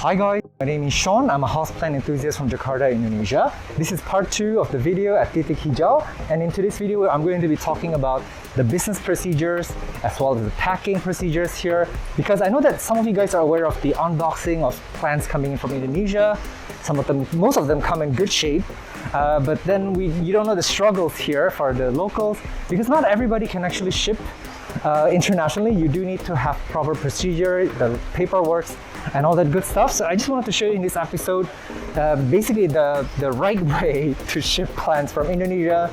Hi guys, my name is Sean. I'm a houseplant enthusiast from Jakarta, Indonesia. This is part 2 of the video at Titikhijau, and in today's video I'm going to be talking about the business procedures as well as the packing procedures here, because I know that some of you guys are aware of the unboxing of plants coming in from Indonesia. Most of them come in good shape, but then you don't know the struggles here for the locals, because not everybody can actually ship internationally. You do need to have proper procedure, the paperwork, and all that good stuff. So I just wanted to show you in this episode basically the right way to ship plants from Indonesia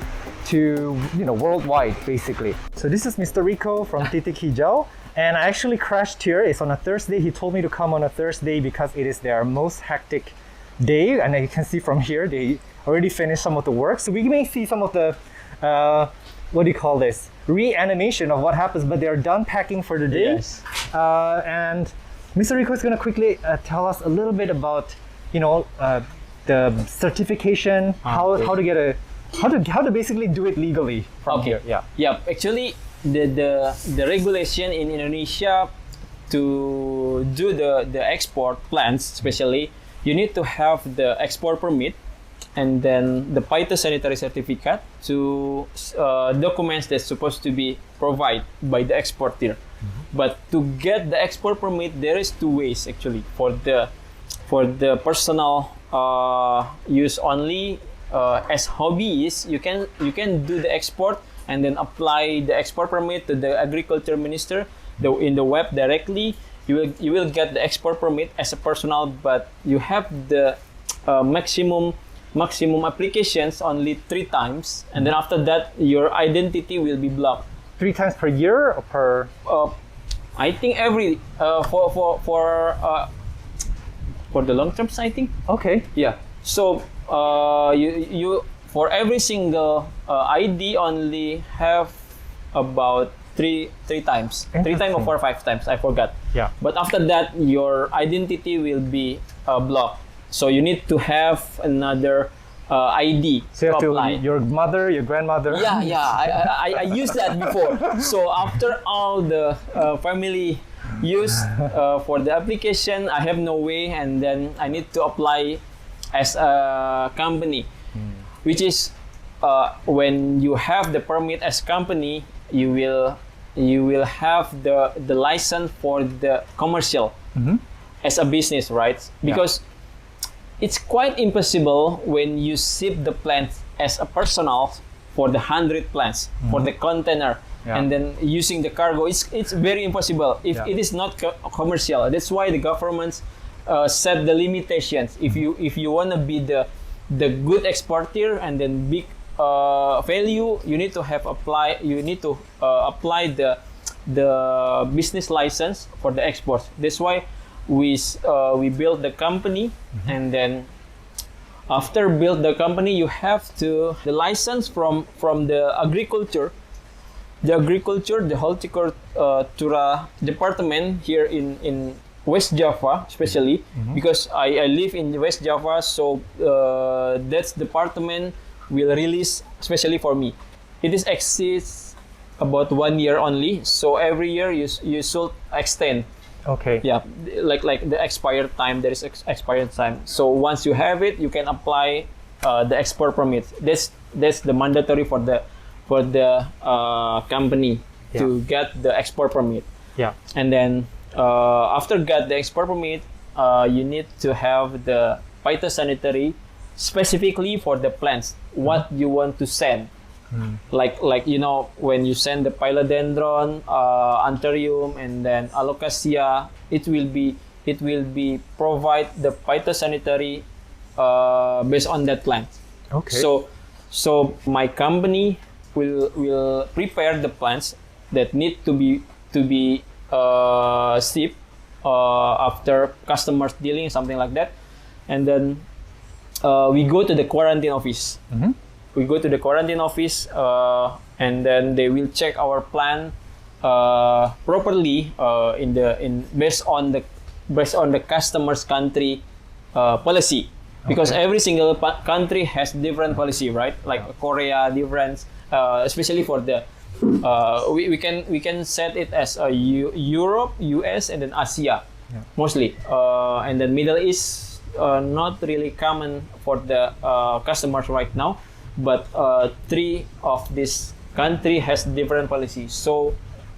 to worldwide basically. So this is Mr. Rico from Titikhijau, and I actually crashed here. It's on a Thursday. He told me to come on a Thursday because it is their most hectic day, and you can see from here they already finished some of the work. So we may see some of the what do you call this, reanimation of what happens, but they're done packing for the day. Yes. And Mr. Rico is going to quickly tell us a little bit about the certification, how to basically do it legally from here. Yeah, actually the regulation in Indonesia to do the export plants, especially you need to have the export permit and then the phytosanitary certificate to documents that's supposed to be provided by the exporter. But to get the export permit, there is 2 ways actually. For the personal use only, as hobbies, you can do the export and then apply the export permit to the agriculture minister in the web directly. You will get the export permit as a personal, but you have the maximum applications only 3 times, and then after that your identity will be blocked. 3 times per year or per? I think every for the long terms, I think. Okay. Yeah. So you for every single ID only have about 3 times, 3 times or 4 or 5 times. I forgot. Yeah. But after that, your identity will be blocked. So you need to have another ID. So you have to apply. Your mother, your grandmother. Yeah. I used that before. So after all the family use for the application, I have no way, and then I need to apply as a company, which is when you have the permit as company, you will have the license for the commercial as a business, right? Because it's quite impossible when you ship the plants as a personal for the 100 plants for the container and then using the cargo. It's very impossible if it is not commercial. That's why the governments set the limitations. If you want to be the good exporter and then big value, you need to apply the business license for the export. That's why we built the company, and then after build the company, you have the license from the agriculture, the horticultura department here in West Java, especially because I live in West Java, so that department will release especially for me. It exists about 1 year only, so every year you should extend. Okay. Yeah, like the expired time. There is expired time. So once you have it, you can apply the export permit. That's the mandatory for the company to get the export permit. Yeah. And then after get the export permit, you need to have the phytosanitary specifically for the plants. What you want to send. Like when you send the philodendron, anthurium, and then alocasia, it will be provide the phytosanitary based on that plant. Okay. So my company will prepare the plants that need to be shipped after customers dealing, something like that, and then we go to the quarantine office. We go to the quarantine office, and then they will check our plant properly based on the customer's country policy, because every single country has different policy, right? Like Korea, different, especially for the we can set it as Europe, US, and then Asia. mostly. And then Middle East not really common for the customers right now, but three of this country has different policies. So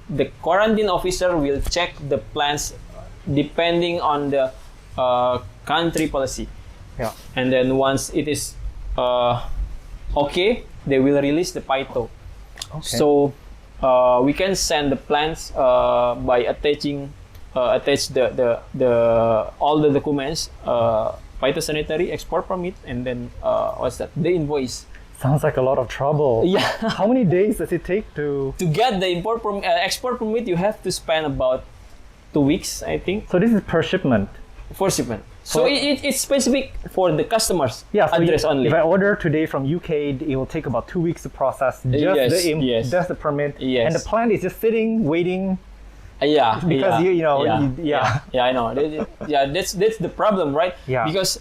the quarantine officer will check the plans depending on the country policy. Yeah. And then once it is okay, they will release the PITO. Okay. So we can send the plans by attaching attach the all the documents, phytosanitary, export permit, and then what's that? The invoice. Sounds like a lot of trouble. Yeah. How many days does it take to? To get the export permit, you have to spend about 2 weeks, I think, So this is per shipment. for shipment. So it's specific for the customers Yeah. So address only. If I order today from UK, it will take about 2 weeks to process just yes. just the permit. Yes. And the plant is just sitting, waiting. Yeah, Because yeah, I know. Yeah, that's the problem, right? Yeah. Because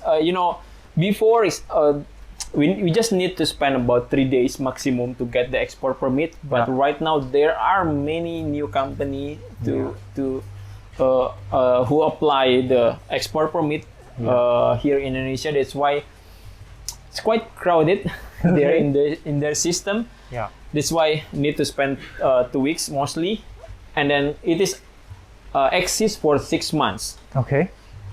before is we just need to spend about 3 days maximum to get the export permit. But right now there are many new company who apply the export permit here in Indonesia. That's why it's quite crowded there in their system. Yeah. That's why need to spend 2 weeks mostly. And then it is exists for 6 months. Okay.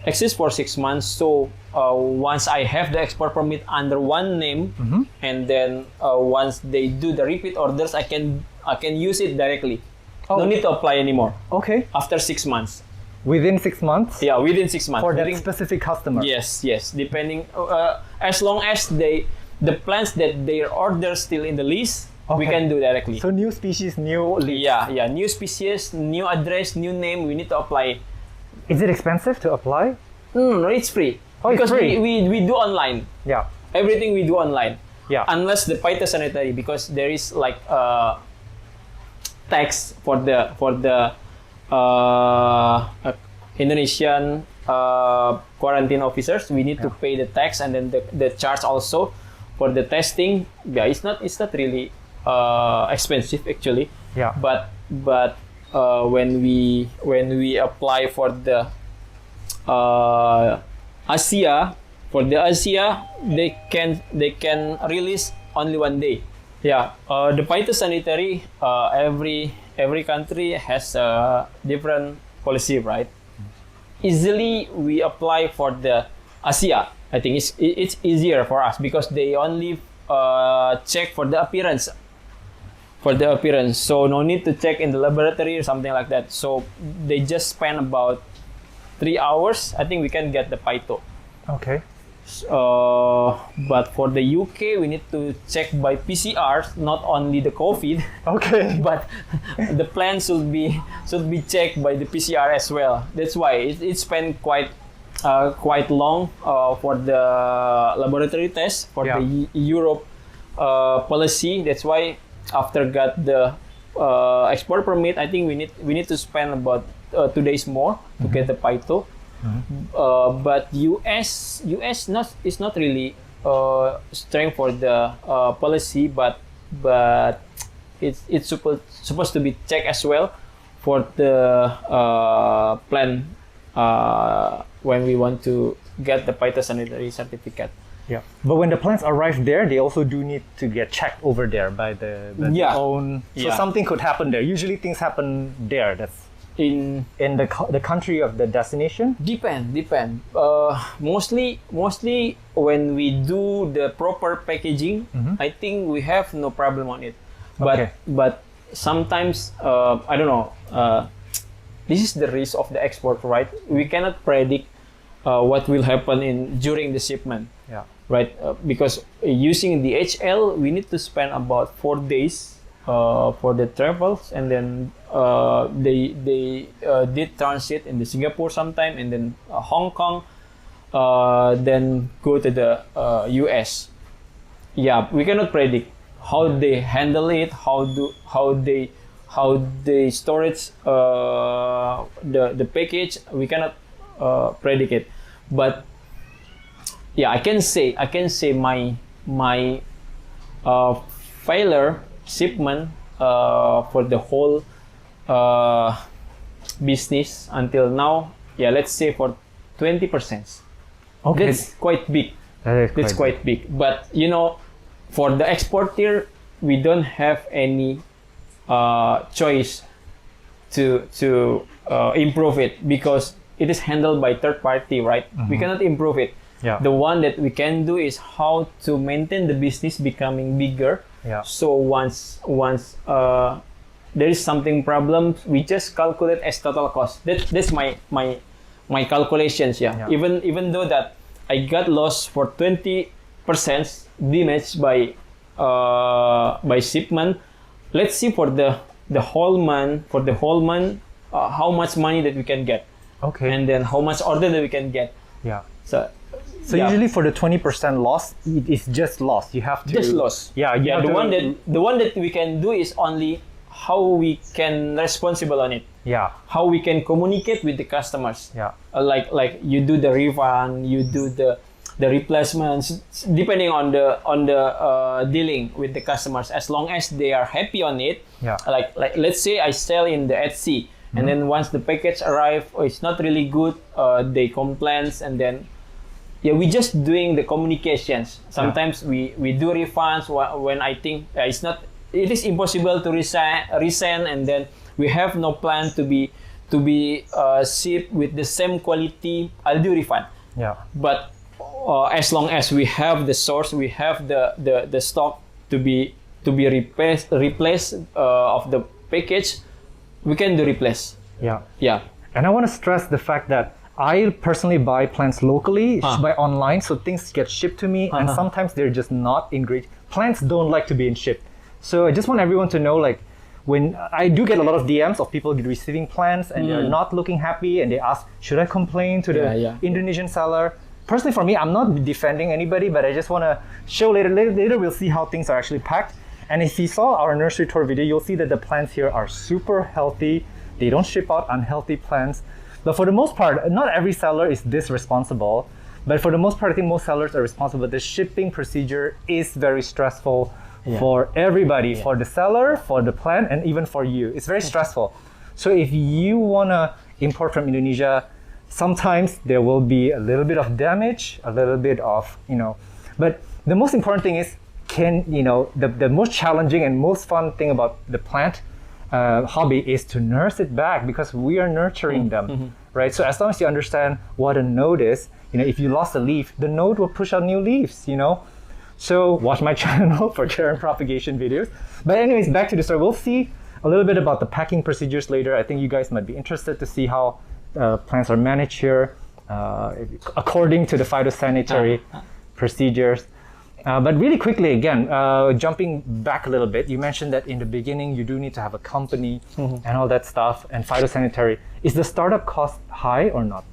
Exists for 6 months. So once I have the export permit under one name, and then once they do the repeat orders, I can use it directly. Oh. No need to apply anymore. Okay. After 6 months. Within 6 months. Yeah, within 6 months. For that specific customer. Yes. Depending, as long as the plants that they order still in the list, we can do directly. So new species, new leaves. Yeah. New species, new address, new name. We need to apply. Is it expensive to apply? No, it's free. Oh, it's because free. we do online. Yeah. Everything we do online. Yeah. Unless the phytosanitary, because there is like tax for the Indonesian quarantine officers. We need to pay the tax, and then the charge also for the testing. Yeah, it's not really expensive actually. Yeah. But when we apply for the Asia, they can release only 1 day. Yeah, the phytosanitary, every country has a different policy, right? Easily we apply for the Asia. I think it's easier for us because they only check for the appearance. So no need to check in the laboratory or something like that. So they just spend about 3 hours. I think we can get the PITO. Okay. But for the UK, we need to check by PCR, not only the COVID. Okay. But the plant should be checked by the PCR as well. That's why it spent quite long for the laboratory test for the Europe policy. That's why after got the export permit, I think we need to spend about 2 days more to get the PITO. But US is not really strong for the policy, but it's supposed to be checked as well for the plan when we want to get the phytosanitary certificate. Yeah. But when the plants arrive there, they also do need to get checked over there by the own. So something could happen there. Usually things happen there. That's in the country of the destination. Depend. Mostly when we do the proper packaging, I think we have no problem on it. But sometimes I don't know. This is the risk of the export, right? We cannot predict what will happen during the shipment. Yeah. Right, because using the HL, we need to spend about 4 days for the travels, and then they did transit in the Singapore sometime, and then Hong Kong, then go to the US. Yeah, we cannot predict how they handle it, how they storage the package. We cannot predict it, but yeah, I can say my failure shipment for the whole business until now yeah, let's say for 20%. Okay. That's quite big. That's quite big. But for the exporter, we don't have any choice to improve it, because it is handled by third party, right? We cannot improve it. Yeah. The one that we can do is how to maintain the business becoming bigger. Yeah. So once there is something problem, we just calculate as total cost. That's my calculations. Yeah. Even though that I got lost for 20% damage by shipment. Let's see for the whole month. How much money that we can get. Okay. And then how much order that we can get. Yeah. So usually for the 20% loss, it's just loss. You have to just loss. Yeah. The one that we can do is only how we can responsible on it. Yeah. How we can communicate with the customers. Yeah. Like you do the refund, you do the replacements, depending on the dealing with the customers. As long as they are happy on it. Yeah. Like let's say I sell in the Etsy, and then once the package arrive, it's not really good. They complains, and then we just doing the communications. Sometimes we do refunds when I think it is impossible to resend, and then we have no plan to be shipped with the same quality. I'll do refund. Yeah. But as long as we have the source, we have the stock to be replaced of the package, we can do replace. Yeah. Yeah. And I want to stress the fact that I personally buy plants locally, buy online, so things get shipped to me, and sometimes they're just not in great. Plants don't like to be in shipped. So I just want everyone to know, like, when I do get a lot of DMs of people receiving plants and they're not looking happy, and they ask, should I complain to the Indonesian seller? Personally, for me, I'm not defending anybody, but I just want to show later we'll see how things are actually packed. And if you saw our nursery tour video, you'll see that the plants here are super healthy. They don't ship out unhealthy plants. But for the most part, not every seller is this responsible. But for the most part, I think most sellers are responsible. The shipping procedure is very stressful for everybody, for the seller, for the plant, and even for you. It's very stressful. So if you want to import from Indonesia, sometimes there will be a little bit of damage, a little bit of, but the most important thing is, the most challenging and most fun thing about the plant hobby is to nurse it back, because we are nurturing them, right? So as long as you understand what a node is, if you lost a leaf, the node will push out new leaves, So watch my channel for germ propagation videos. But anyways, back to the story. We'll see a little bit about the packing procedures later. I think you guys might be interested to see how plants are managed here according to the phytosanitary procedures. But really quickly, again, jumping back a little bit, you mentioned that in the beginning you do need to have a company and all that stuff, and phytosanitary. Is the startup cost high or not?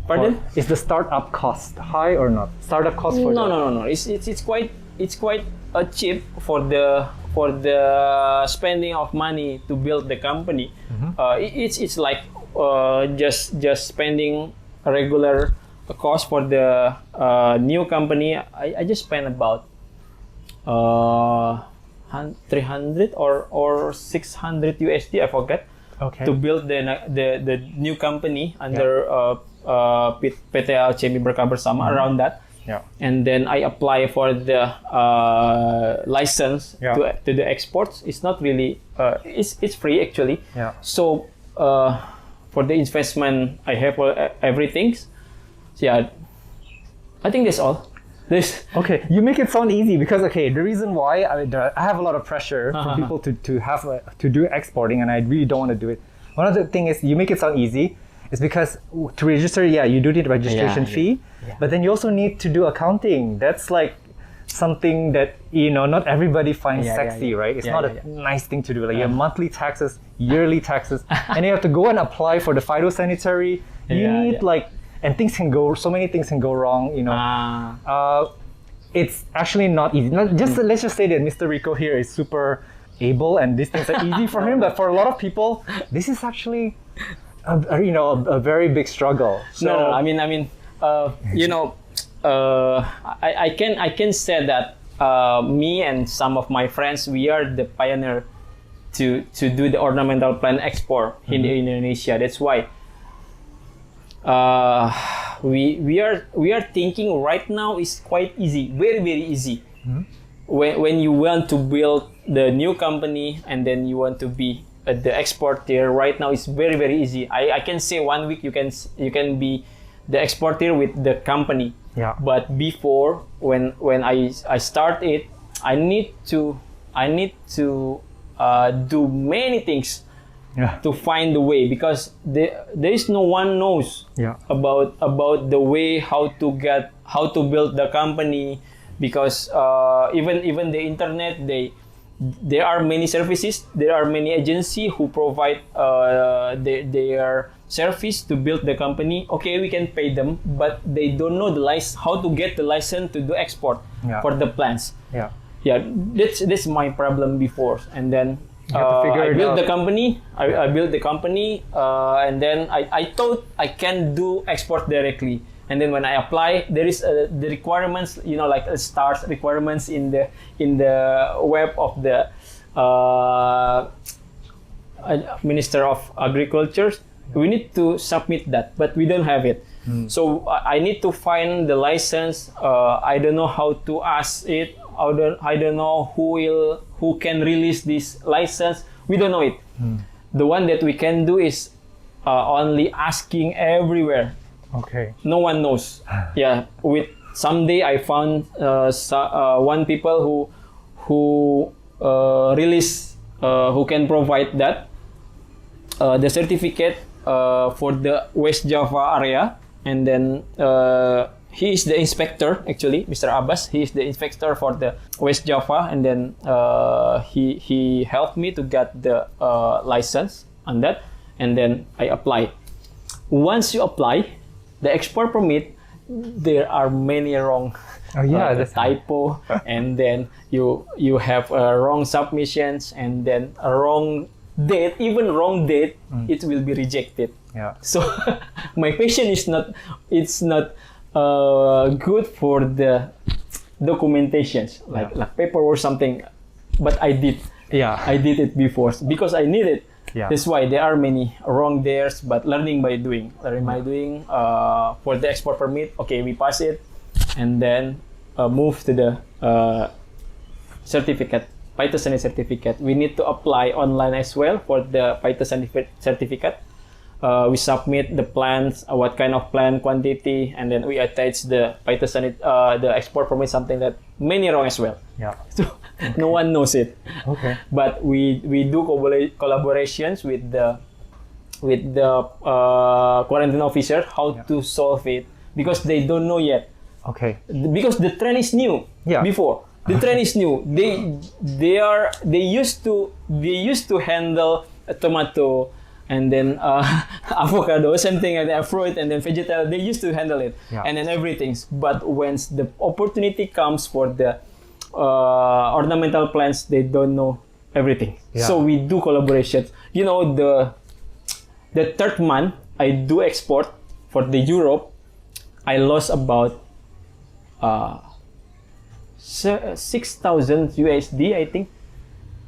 Pardon? Is the startup cost high or not? Startup cost for no. It's quite cheap for the spending of money to build the company. It's like just spending a regular cost for the new company. I just spent about 300 or 600 USD, I forget, to build the new company under PT Alchemy Berkah Bersama, around that. Yeah. And then I apply for the license to the exports. It's not really it's free actually. Yeah. So for the investment, I have everything. So yeah, I think that's all. Okay, you make it sound easy, because the reason why I have a lot of pressure for people to do exporting, and I really don't want to do it. One of the things is, you make it sound easy. It's because to register, you do need a registration fee, but then you also need to do accounting. That's like something that not everybody finds sexy, right? It's not a nice thing to do. Like you have monthly taxes, yearly taxes, and you have to go and apply for the phytosanitary. You need and so many things can go wrong. It's actually not easy. Let's just say that Mr. Rico here is super able, and these things are easy for him. But for a lot of people, this is actually a very big struggle. So, no, I mean, I can say that me and some of my friends, we are the pioneer to do the ornamental plant export in Indonesia. That's why we are thinking right now is quite easy, very easy. When you want to build the new company and then you want to be the exporter, right now it's very easy. I can say 1 week you can be the exporter with the company. Yeah. But before, when I start it, I need to do many things to find the way, because there is no one knows about the way how to build the company, because even the internet, there are many services, there are many agencies who provide their service to build the company. Okay, we can pay them, but they don't know how to get the license to do export for the plants. That's my problem before. And then I built the company. I built the company, and then I thought I can do export directly. And then when I apply, there is the requirements, like stars requirements in the web of the Minister of Agriculture. We need to submit that, but we don't have it. So I need to find the license. I don't know how to ask it. I don't know who can release this license. We don't know it. The one that we can do is only asking everywhere. Okay. No one knows. With someday I found one people who release who can provide that the certificate for the West Java area, and then he is the inspector, actually, Mr. Abbas. He is the inspector for the West Java, and then he helped me to get the license on that, and then I apply. Once you apply the export permit, there are many wrong typo, and then you have wrong submissions, and then a wrong date, even wrong date, it will be rejected. So my patient is not good for the documentations, like paper or something, but I did it before because I need it. That's why there are many wrong there's, but learning by doing. For the export permit, okay, we pass it, and then move to the certificate, phytosanitary certificate. We need to apply online as well for the phytosanitary certificate. We submit the plants, what kind of plant quantity, and then we attach the the export permit, something that many wrong as well. So no one knows it. Okay. But we do collaborations with the quarantine officer how to solve it, because they don't know yet. Okay. Because the trend is new. Before the trend is new. They used to handle a tomato, and then avocado, something like that, fruit, and then vegetable. They used to handle it, and then everything. But when the opportunity comes for the ornamental plants, they don't know everything. So we do collaborations. The third month I do export for the Europe, I lost about 6,000 USD, I think,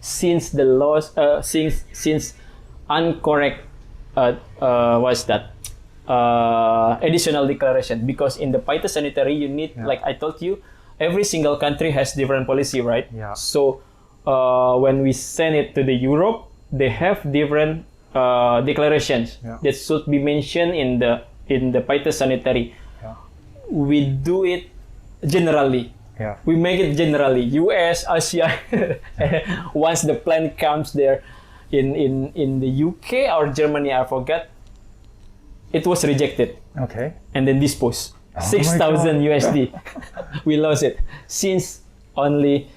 since the loss since incorrect what's that additional declaration. Because in the phytosanitary you need, like I told you, every single country has different policy, right? So when we send it to the Europe, they have different declarations that should be mentioned in the phytosanitary. We do it generally. We make it generally. US, Asia. Once the plant comes there in the UK or Germany, I forgot, it was rejected. Okay. And then disposed. 6,000 USD. We lost it since only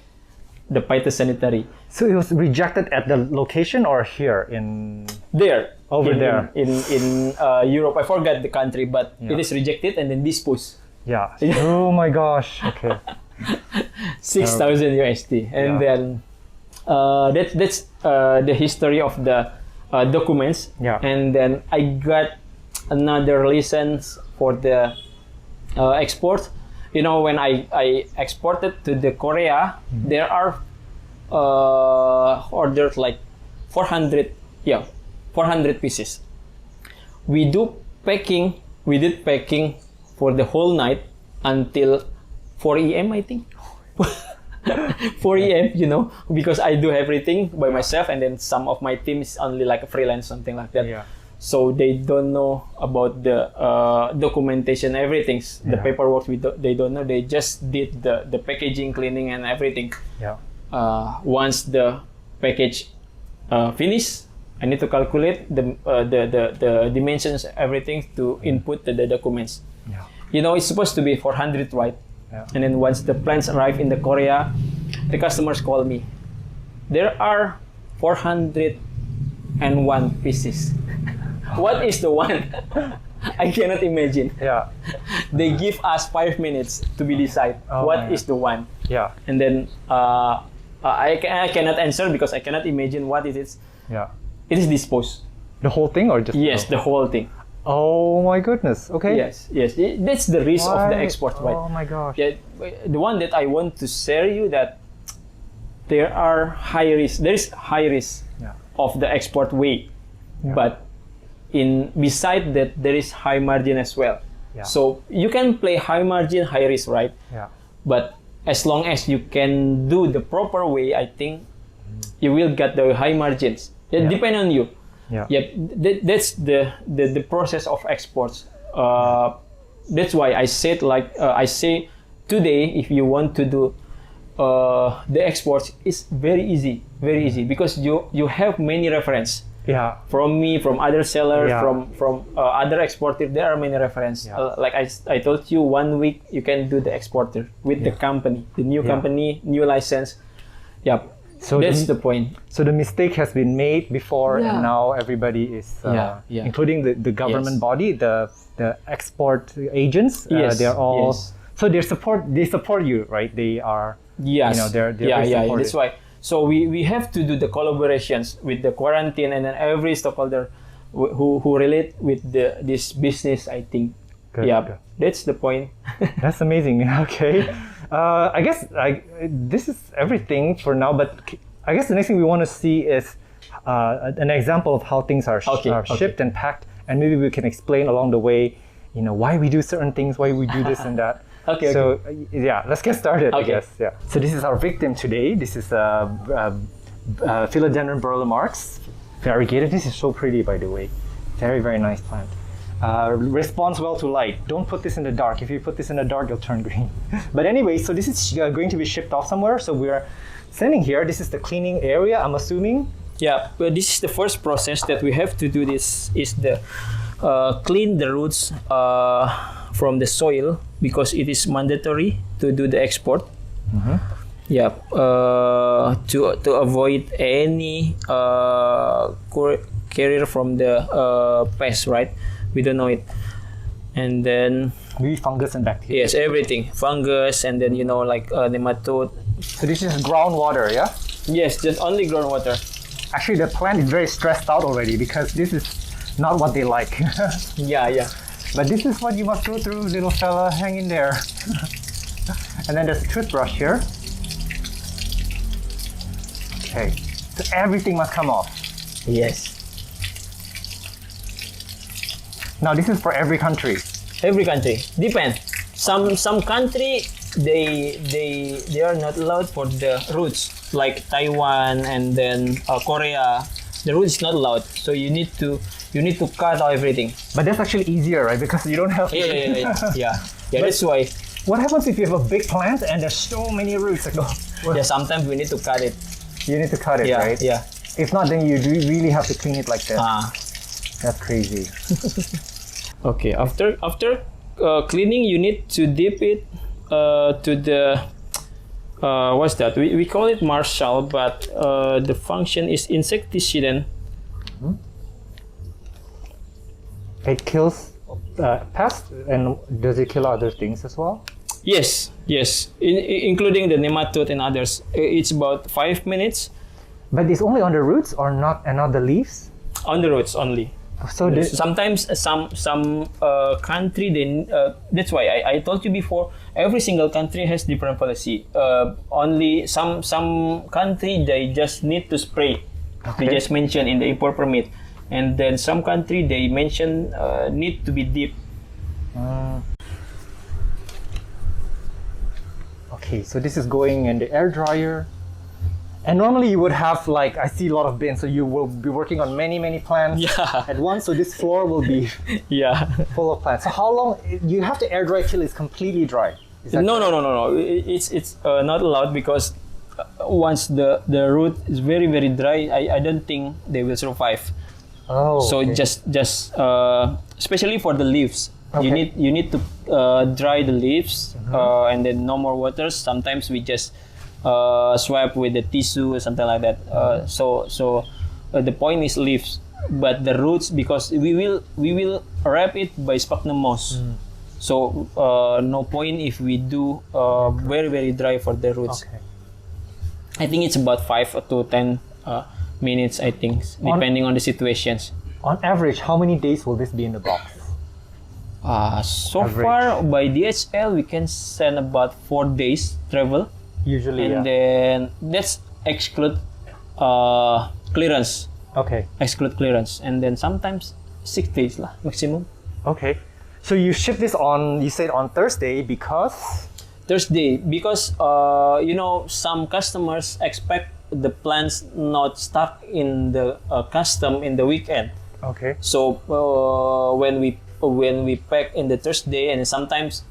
the phytosanitary. So it was rejected at the location or here in there? Over there in Europe. I forgot the country, but it is rejected and then disposed. Oh my gosh. Okay. 6,000 USD, and then that's the history of the documents. And then I got another license for the export. When I exported to the Korea, there are ordered like 400 pieces. We do packing we did packing for the whole night until 4 a.m. I think. 4 a.m. You know, because I do everything by myself, and then some of my team is only like a freelance, something like that. Yeah. So they don't know about the documentation, everything, the paperwork. They don't know. They just did the packaging, cleaning, and everything. Yeah. Once the package finish, I need to calculate the dimensions, everything to input the documents. Yeah. You know, it's supposed to be 400, right? Yeah. And then once the plants arrive in the Korea, the customers call me. There are 401 pieces. What is the one? I cannot imagine. Yeah. They give us 5 minutes to be decide what is the one. Yeah. And then I cannot answer because I cannot imagine what it is. Yeah. It is disposed. The whole thing or just Yes, the whole thing. Oh my goodness. Okay. Yes. That's the risk of the export, right? Oh my gosh. Yeah, the one that I want to share you that there are high risk. There is high risk of the export way, but beside that there is high margin as well. Yeah. So you can play high margin, high risk, right? Yeah. But as long as you can do the proper way, I think you will get the high margins. It depends on you. Yeah. That's the process of exports. That's why I said I say today, if you want to do the exports, it's very easy because you have many reference. Yeah. From me, from other sellers, from other exporter, there are many reference. Yeah. Like I told you, 1 week you can do the exporter with the company, the new company, new license. Yeah. So that's the point. So the mistake has been made before, and now everybody is, including the government body, the export agents. They're all so they support you, right? They are. Yes. You know, they're supportive. That's why. So we have to do the collaborations with the quarantine and then every stakeholder who relate with this business. I think. Good. That's the point. That's amazing. Okay. I guess this is everything for now, but I guess the next thing we want to see is an example of how things are shipped and packed, and maybe we can explain along the way, you know, why we do certain things, why we do this and that. So let's get started. I guess. Yeah. So this is our victim today. This is Philodendron burlemarx, variegated. This is so pretty, by the way. Very, very nice plant. Responds well to light. Don't put this in the dark. If you put this in the dark, it'll turn green. But anyway, so this is going to be shipped off somewhere. So we're sending here. This is the cleaning area, I'm assuming. Yeah, well, this is the first process that we have to do. This is the clean the roots from the soil because it is mandatory to do the export. Mm-hmm. Yeah, to avoid any carrier from the pest, right? We don't know it. And then maybe fungus and bacteria. Yes, everything. Fungus and then like nematode. So this is groundwater, yeah? Yes, just only groundwater. Actually, the plant is very stressed out already because this is not what they like. Yeah. But this is what you must go through, little fella. Hang in there. And then there's a toothbrush here. Okay, so everything must come off. Yes. Now this is for every country. Every country depends. Some country they are not allowed for the roots, like Taiwan and then Korea. The roots is not allowed, so you need to cut out everything. But that's actually easier, right? Because you don't have. Yeah. That's why. What happens if you have a big plant and there's so many roots? Yeah, sometimes we need to cut it. You need to cut it, right? Yeah. If not, then you do really have to clean it like this. That's crazy. Okay, after cleaning, you need to dip it to the what's that? We call it Marshall, but the function is insecticidant. Mm-hmm. It kills pests, and does it kill other things as well? Yes, including the nematode and others. It's about 5 minutes. But it's only on the roots or not, and not the leaves? On the roots only. So sometimes some country that's why I told you before, every single country has different policy. Only some country they just need to spray. They just mention in the import permit, and then some country they mention need to be deep. Okay, so this is going in the air dryer. And normally you would have, like, I see a lot of bins, so you will be working on many plants at once. So this floor will be full of plants. So how long, you have to air dry till it's completely dry? No. It's not allowed because once the root is very dry, I don't think they will survive. Oh. So okay. just especially for the leaves, Okay. you need to dry the leaves and then no more waters. Sometimes we just swipe with the tissue or something like that. So the point is leaves, but the roots, because we will wrap it by sphagnum moss. So no point if we do very dry for the roots. Okay. I think it's about 5 to 10 minutes, I think, depending on the situations. On average, how many days will this be in the box? So Average. far by DHL we can send about 4 days travel, Usually, and then that's exclude clearance. Okay. Exclude clearance, and then sometimes 6 days lah maximum. Okay. So you ship this on, you said on Thursday because? Thursday, because some customers expect the plants not stuck in the custom in the weekend. Okay. So when we pack in the Thursday, and sometimes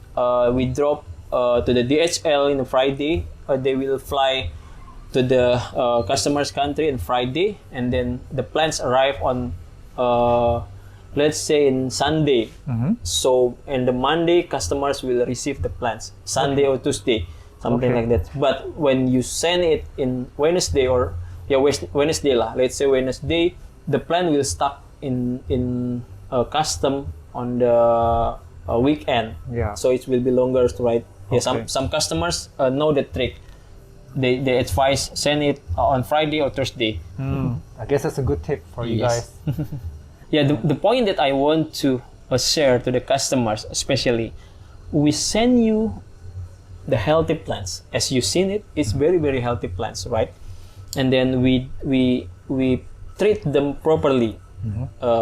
we drop to the DHL in the Friday, they will fly to the customer's country on Friday, and then the plants arrive on let's say in Sunday. So in the Monday, customers will receive the plants. Sunday or Tuesday, something like that. But when you send it in Wednesday or Wednesday lah, let's say Wednesday, the plant will stuck in custom on the weekend. Yeah. So it will be longer, right? Yeah. Okay. Some customers know the trick. They advise send it on Friday or Thursday. I guess that's a good tip for you Yes. guys. Yeah, the point that I want to share to the customers, especially, we send you the healthy plants. As you've seen it, it's very healthy plants, right? And then we treat them properly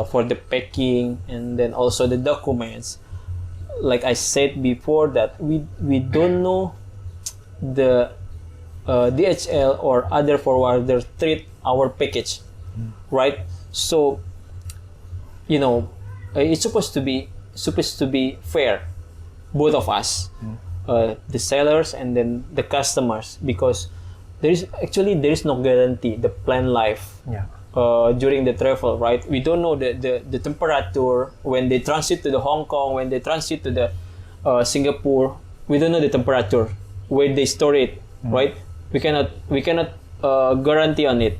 for the packing, and then also the documents. Like I said before, that we don't know the DHL or other forwarder treat our package, right? So it's supposed to be fair, both of us, the sellers and then the customers, because there is no guarantee the plant life during the travel, right? We don't know the temperature when they transit to the Hong Kong, when they transit to the Singapore. We don't know the temperature where they store it, right? We cannot guarantee on it.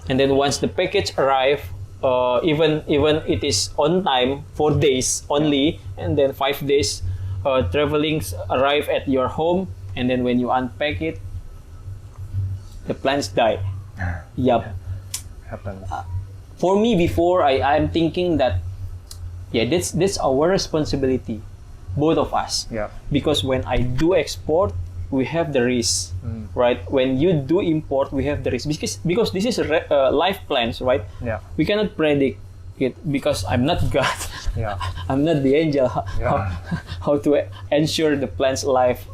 And then once the package arrive, even it is on time, 4 days only, and then 5 days travelings arrive at your home, and then when you unpack it, the plants die. Yup. Happens. For me, before I'm thinking that that's our responsibility, both of us. Yeah. Because when I do export, we have the risk, right? When you do import, we have the risk, because this is life plans, right? Yeah. We cannot predict it, because I'm not God. Yeah. I'm not the angel. Yeah. How to ensure the plant's life?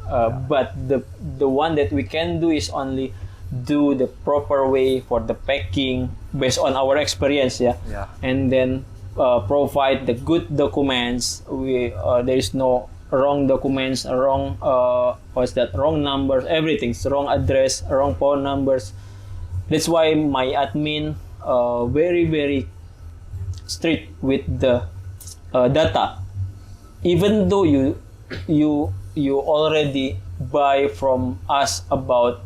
But the one that we can do is only do the proper way for the packing based on our experience, Yeah. and then provide the good documents. There is no wrong documents, wrong wrong numbers, everything's wrong address, wrong phone numbers. That's why my admin very strict with the data. Even though you already buy from us about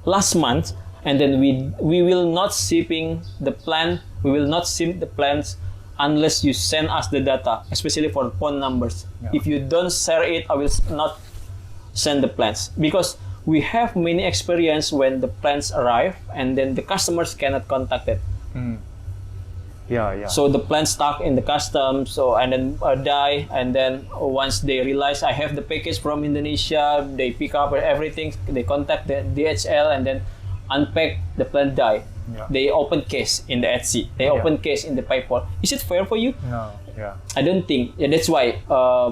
last month, and then we will not shipping the plant. We will not ship the plants unless you send us the data, especially for phone numbers. Yeah. If you don't share it, I will not send the plants, because we have many experience when the plants arrive and then the customers cannot contact it. Yeah. So the plant stuck in the customs, and then die, and then once they realize I have the package from Indonesia, they pick up everything, they contact the DHL, and then unpack, the plant die. Yeah. They open case in the Etsy. They open case in the PayPal. Is it fair for you? No. Yeah. I don't think. Yeah, that's why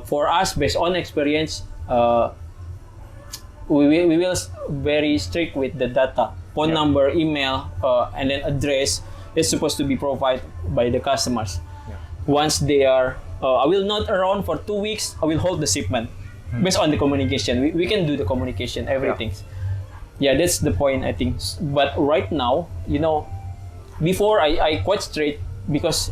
for us, based on experience, we will very strict with the data, phone number, email, and then address is supposed to be provided by the customers. Yeah. Once they are, I will not around for 2 weeks. I will hold the shipment based on the communication. We can do the communication, everything. Yeah, that's the point, I think. But right now, before I quite straight because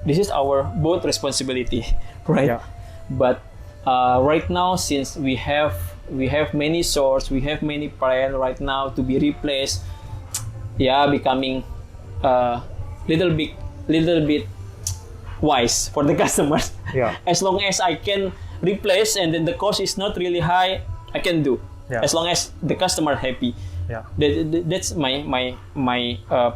this is our both responsibility, right? Yeah. But right now, since we have many source, we have many brand right now to be replaced. Yeah, becoming little bit wise for the customers. Yeah. As long as I can replace and then the cost is not really high, I can do. Yeah. As long as the customer happy. Yeah. That's my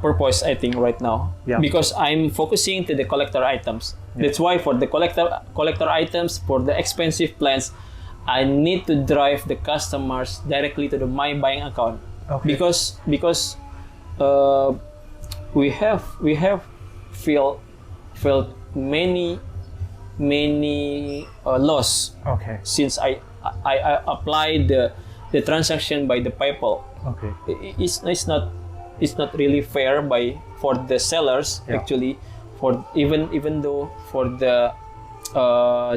purpose, I think, right now. Yeah. Because I'm focusing to the collector items. Yeah. That's why for the collector items, for the expensive plans, I need to drive the customers directly to my buying account. Okay. Because we have felt many loss. Okay. Since I applied the transaction by the PayPal. Okay. It's not really fair for the sellers. Yeah. Actually, for even though for the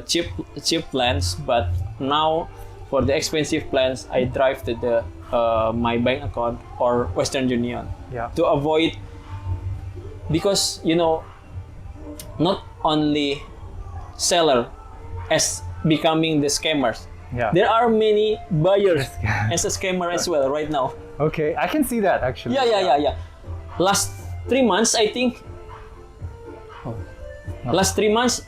cheap plans, but now for the expensive plans, I drive to the my bank account or Western Union. Yeah. To avoid, because not only seller as becoming the scammers. Yeah. There are many buyers as a scammer as well right now. Okay, I can see that actually. Yeah. Last 3 months, I think. Last 3 months,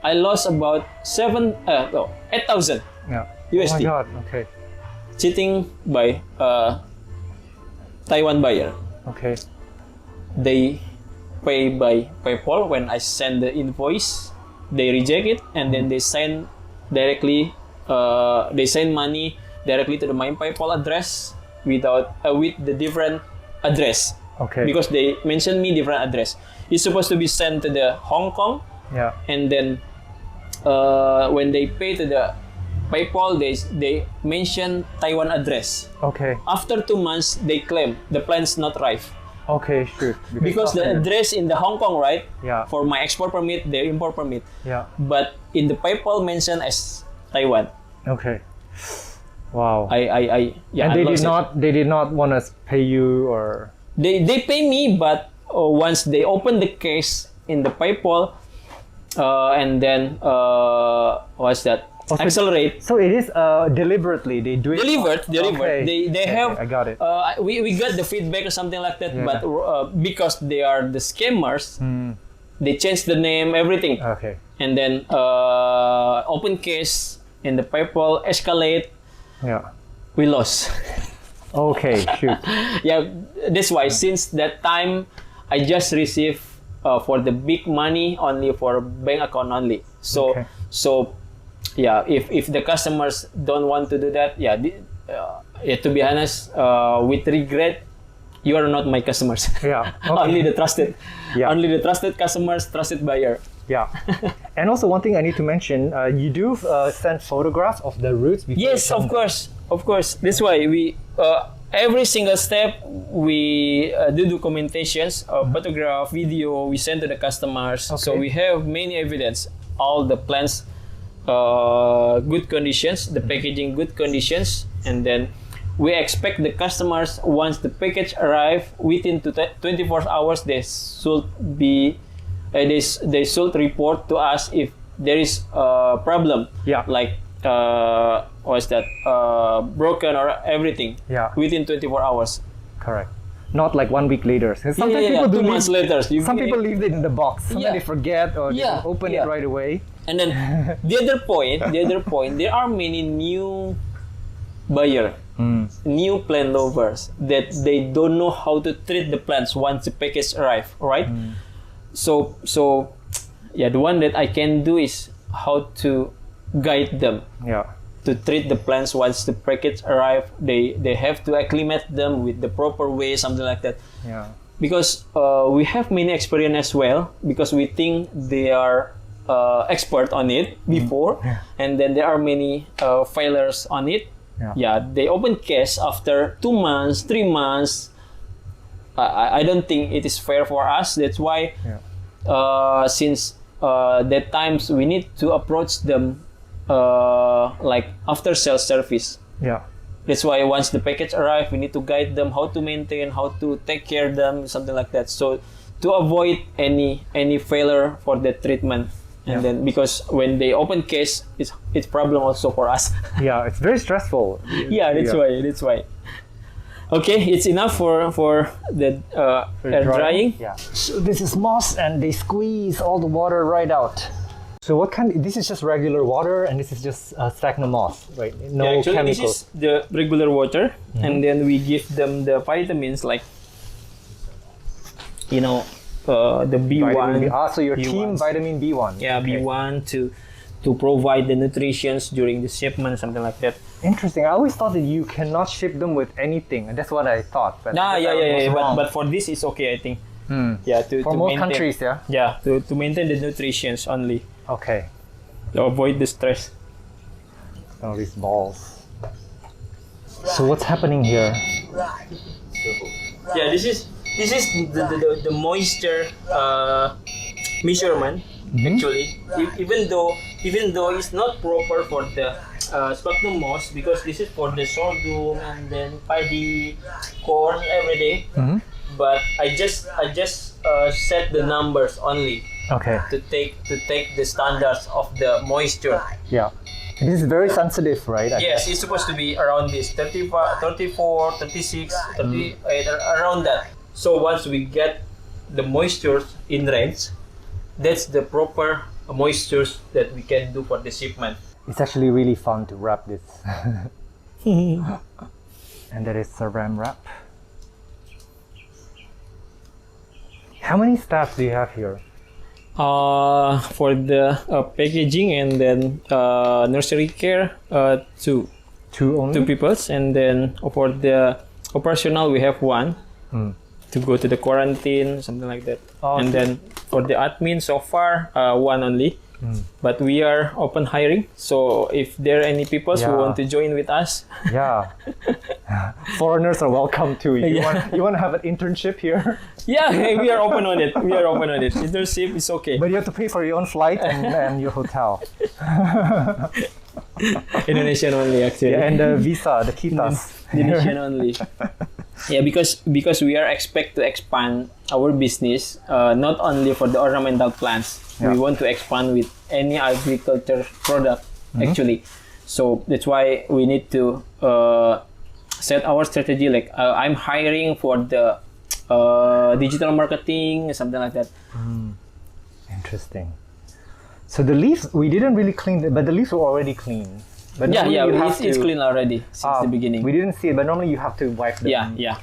I lost about 8,000 Yeah. USD. Oh my God. Okay. Cheating by Taiwan buyer. Okay. They pay by PayPal. When I send the invoice, they reject it, and then they send directly. They send money directly to my PayPal address with the different address. Okay. Because they mentioned me different address. It's supposed to be sent to the Hong Kong. Yeah. And then when they pay to the PayPal, they mention Taiwan address. Okay. After 2 months, they claim the plan's not right. Okay, sure. Because the address in the Hong Kong, right? Yeah. For my export permit, their import permit. Yeah. But in the PayPal mentioned as Taiwan. Okay. Wow. And they did not want to pay you, or they pay me, but once they open the case in the PayPal, and then what's that? Accelerate. So it is deliberately they do it. Delivered. Okay. They have. I got it. We got the feedback or something like that, but because they are the scammers, they change the name, everything. Okay. And then open case in the PayPal, escalate. Yeah. We lost. Okay, shoot. Yeah, that's why since that time I just received for the big money only for bank account only. So yeah, if the customers don't want to do that, to be honest, with regret, you are not my customers. Yeah. Okay. Only the trusted. Yeah. Only the trusted customers, trusted buyer. Yeah. And also one thing I need to mention, you do send photographs of the routes before. Yes, of course. That's why we every single step we do documentations, photograph, video. We send to the customers, so we have many evidence. All the plans, good conditions, the packaging good conditions, and then we expect the customers once the package arrive within 24 hours they should be. They should report to us if there is a problem. Yeah. Like what's that? Broken or everything. Yeah. Within 24 hours. Correct. Not like 1 week later. Sometimes people do 2 months later. Some people leave it in the box. Sometimes they forget or they don't open it right away. And then the other point, there are many new buyer, new plant lovers that they don't know how to treat the plants once the package arrive, right? So the one that I can do is how to guide them. Yeah. To treat the plants once the package arrive, they have to acclimate them with the proper way, something like that. Yeah. Because we have many experience as well, because we think they are expert on it before, and then there are many failures on it. Yeah, they open case after 2 months, 3 months. I don't think it is fair for us. That's why since that times we need to approach them like after sales service. Yeah. That's why once the package arrive, we need to guide them how to maintain, how to take care of them, something like that. So to avoid any failure for the treatment. And then because when they open case, it's problem also for us. Yeah, it's very stressful. That's why. Okay, it's enough for the air drying. Yeah. So this is moss, and they squeeze all the water right out. So what kind? This is just regular water, and this is just sphagnum moss, right? No actually, chemicals. This is the regular water, and then we give them the vitamins like, the B1. So your B1. team vitamin B1. Yeah, okay. B1 to provide the nutritions during the shipment, something like that. Interesting. I always thought that you cannot ship them with anything, and that's what I thought. But But for this is okay, I think. Yeah, for most countries, yeah. Yeah, to maintain the nutritions only. Okay. To avoid the stress. All these balls. So what's happening here? Yeah, this is the moisture measurement. Actually, even though it's not proper for the sphagnum moss, because this is for the sorghum and then paddy, corn, everything. But I just set the numbers only. Okay. To take the standards of the moisture. Yeah. This is very sensitive, right? Yes, it's supposed to be around this 35, 34, 36, 38, around that. So once we get the moisture in range, that's the proper moistures that we can do for the shipment. It's actually really fun to wrap this. And that is saran wrap. How many staff do you have here? For the packaging and then nursery care, two only? 2 people, and then for the operational we have 1 to go to the quarantine, something like that. And then for the admin so far 1 only. But we are open hiring, so if there are any people who want to join with us, foreigners are welcome too. You want to have an internship here? We are open on it. Internship is okay. But you have to pay for your own flight and your hotel. Indonesian only, actually. And the visa, the kitas. Indonesian only. Because we are expect to expand our business, not only for the ornamental plants. We want to expand with any agriculture product, actually. So that's why we need to set our strategy. Like I'm hiring for the digital marketing, something like that. Interesting. So the leaves, we didn't really clean, but the leaves were already clean. But it's clean already since the beginning. We didn't see it, but normally you have to wipe them. Yeah.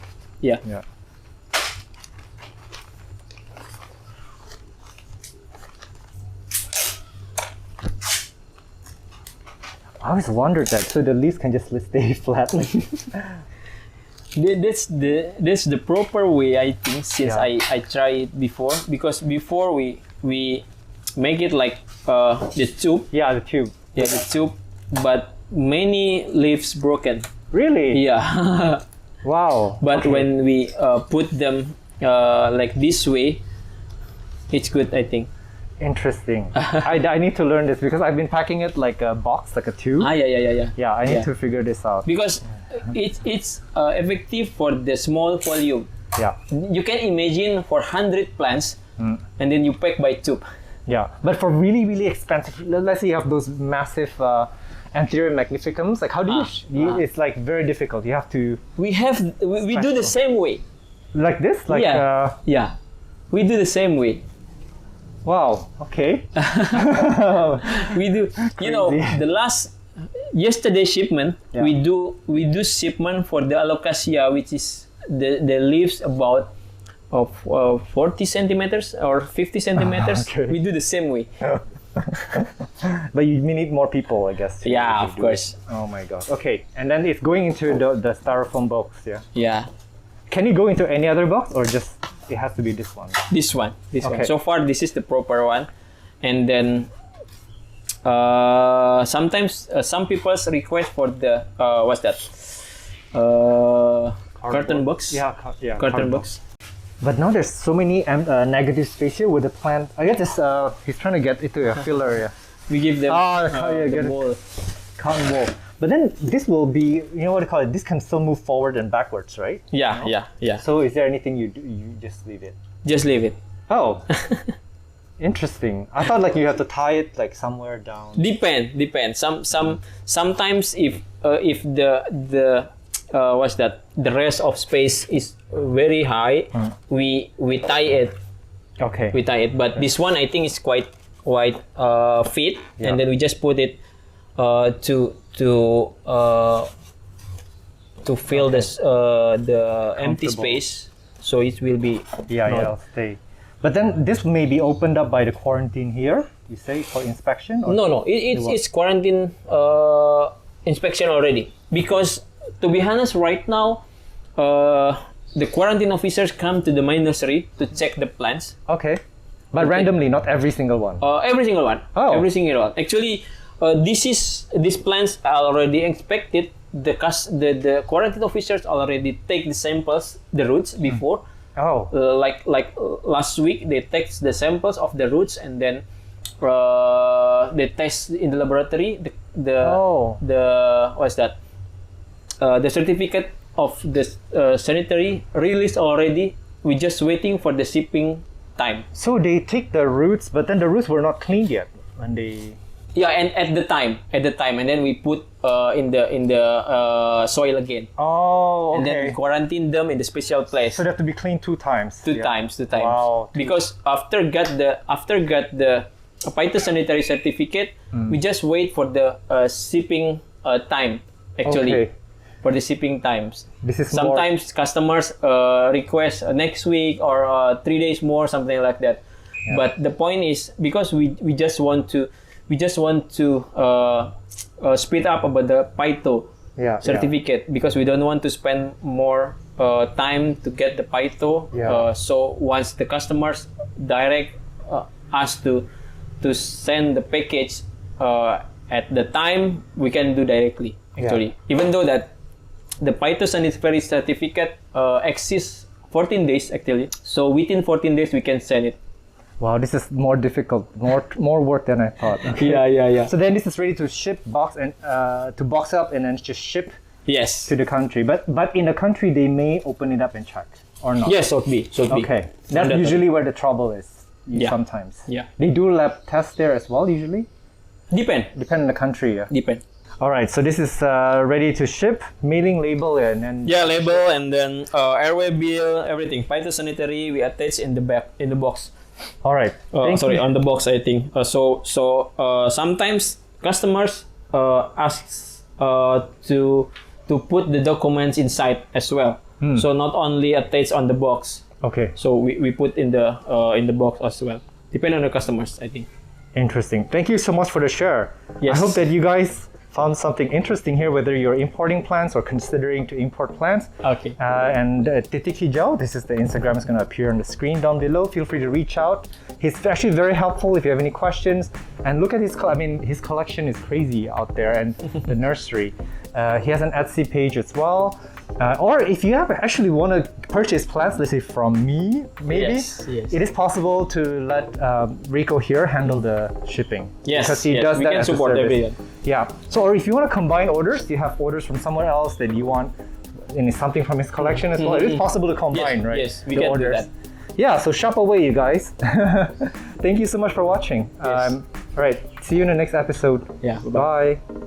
I always wondered that. So the leaves can just stay flat. That's the proper way, I think, since I tried it before. Because before we make it like the tube. Yeah, the tube. Yeah, the tube. But many leaves broken. Really? Yeah. Wow. But when we put them like this way, it's good, I think. Interesting. I need to learn this because I've been packing it like a box, like a tube. Yeah. Yeah, I need to figure this out. Because it's effective for the small volume. Yeah. You can imagine for 100 plants, and then you pack by tube. Yeah, but for really, really expensive, let's say you have those massive anterior magnificums, like how do you, it's like very difficult. You have to... We do the same way. Like this? Like, yeah. We do the same way. Wow, okay. We do, the yesterday shipment, we do shipment for the alocasia, which is the leaves about of 40 centimeters or 50 centimeters. Okay. We do the same way. But you need more people, I guess. Yeah, of course. Oh my god. Okay, and then it's going into the styrofoam box, yeah? Yeah. Can you go into any other box or just it has to be this one? This one. So far, this is the proper one. and then sometimes some people's request for the what's that? Curtain box. Yeah, curtain cardboard. box. But now there's so many negative space here with the plant. I guess he's trying to get into a filler. Yeah. We give them get the ball. Cotton wool. But then this will be, you know what I call it? This can still move forward and backwards, right? Yeah, You know? yeah. So is there anything you do? You just leave it? Just leave it. Oh, interesting. I thought like you have to tie it like somewhere down. Depend. Sometimes if the what's that? The rest of space is very high, we tie it. Okay. We tie it. But this one I think is quite fit, Yeah. and then we just put it to fill this the empty Comfortable. space, so it will be Yeah, it'll stay. But then this may be opened up by the quarantine here, you say, for inspection? Or No, it's quarantine inspection already. Because to be honest, right now, the quarantine officers come to the my nursery to check the plants. Okay. But randomly, not every single one. Every single one. Oh. Every single one. Actually, these plants are already inspected. The quarantine officers already take the samples, the roots before. Oh. Like last week, they take the samples of the roots, and then they test in the laboratory. The what's that? The certificate of the sanitary released already. We're just waiting for the shipping time. So they take the roots, but then the roots were not cleaned yet when they. Yeah, and at the time, and then we put in the soil again. Oh, okay. And then we quarantine them in the special place. So they have to be cleaned two times. Two times. Wow. Because after got the phytosanitary certificate, we just wait for the shipping time. Actually, Okay. for the shipping times. This is Sometimes customers request next week or 3 days more, something like that. Yeah. But the point is, because we just want to speed up about the Phyto certificate, because we don't want to spend more time to get the Phyto. Yeah. So once the customers direct us to send the package at the time, we can do directly. Actually, even though that the phytosanitary certificate exists 14 days actually, so within 14 days we can send it. Wow, this is more difficult, more work than I thought. Okay. Yeah. So then this is ready to ship, box and to box up and then just ship Yes. to the country. But in the country they may open it up and check or not. Yes, should be. Okay, that's usually where the trouble is. Sometimes. Yeah. They do lab tests there as well usually. Depend Depend on the country. Yeah. Depend. All right, so this is ready to ship, mailing label and Yeah, label and then airway bill, everything. Phytosanitary we attach in the back in the box. All right. Thank you. On the box I think. So sometimes customers ask to put the documents inside as well. So not only attached on the box. Okay. So we put in the box as well. Depend on the customers, I think. Interesting. Thank you so much for the share. Yes. I hope that you guys found something interesting here, whether you're importing plants or considering to import plants. Okay. And Titikhijau, this is the Instagram, is going to appear on the screen down below. Feel free to reach out. He's actually very helpful if you have any questions. And look at his collection is crazy out there, and the nursery. He has an Etsy page as well. Or if you actually want to purchase plants, let's say from me, maybe, Yes. it is possible to let Rico here handle the shipping. Yes. Because he does we that can as a support service. everyone. Yeah. So, or if you want to combine orders, you have orders from somewhere else that you want something from his collection as well. It is possible to combine, right? Yes, we can do that. Yeah, so shop away, you guys. Thank you so much for watching. Yes. All right, see you in the next episode. Yeah. Bye-bye. Bye.